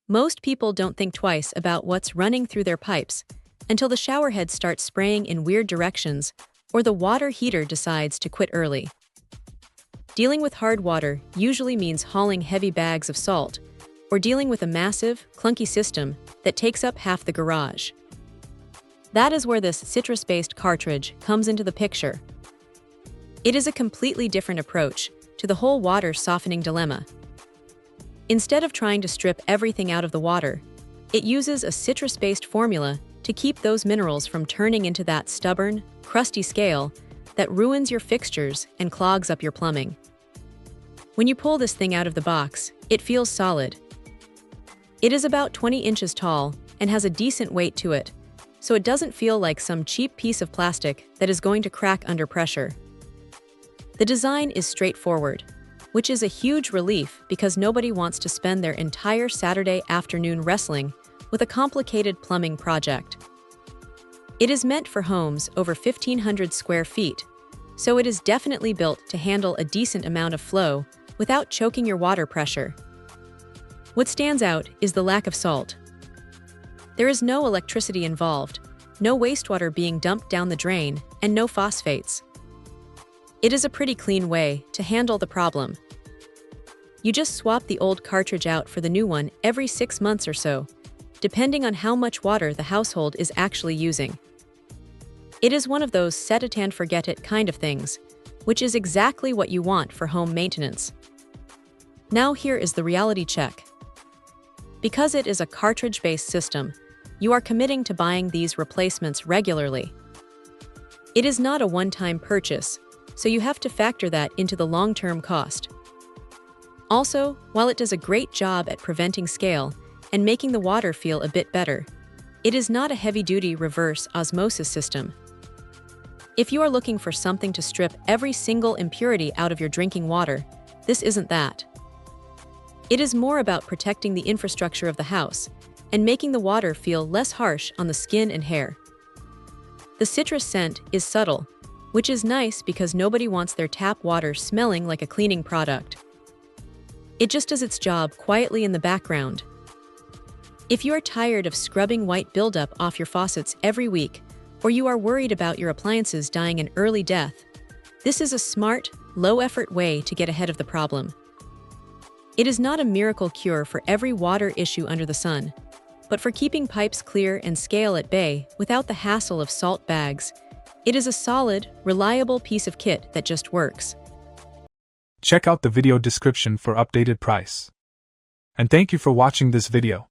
Most people don't think twice about what's running through their pipes until the shower head starts spraying in weird directions or the water heater decides to quit early. Dealing with hard water usually means hauling heavy bags of salt or dealing with a massive, clunky system that takes up half the garage. That is where this citrus-based cartridge comes into the picture. It is a completely different approach to the whole water softening dilemma. Instead of trying to strip everything out of the water, it uses a citrus-based formula to keep those minerals from turning into that stubborn, crusty scale that ruins your fixtures and clogs up your plumbing. When you pull this thing out of the box, it feels solid. It is about 20 inches tall and has a decent weight to it, so it doesn't feel like some cheap piece of plastic that is going to crack under pressure. The design is straightforward, which is a huge relief because nobody wants to spend their entire Saturday afternoon wrestling with a complicated plumbing project. It is meant for homes over 1,500 square feet, so it is definitely built to handle a decent amount of flow without choking your water pressure. What stands out is the lack of salt. There is no electricity involved, no wastewater being dumped down the drain, and no phosphates. It is a pretty clean way to handle the problem. You just swap the old cartridge out for the new one every 6 months or so, depending on how much water the household is actually using. It is one of those set it and forget it kind of things, which is exactly what you want for home maintenance. Now here is the reality check. Because it is a cartridge-based system, you are committing to buying these replacements regularly. It is not a one-time purchase, so you have to factor that into the long-term cost. Also, while it does a great job at preventing scale and making the water feel a bit better, it is not a heavy-duty reverse osmosis system. If you are looking for something to strip every single impurity out of your drinking water, this isn't that. It is more about protecting the infrastructure of the house and making the water feel less harsh on the skin and hair. The citrus scent is subtle, which is nice because nobody wants their tap water smelling like a cleaning product. It just does its job quietly in the background. If you are tired of scrubbing white buildup off your faucets every week, or you are worried about your appliances dying an early death, this is a smart, low-effort way to get ahead of the problem. It is not a miracle cure for every water issue under the sun, but for keeping pipes clear and scale at bay without the hassle of salt bags, it is a solid, reliable piece of kit that just works. Check out the video description for updated price. And thank you for watching this video.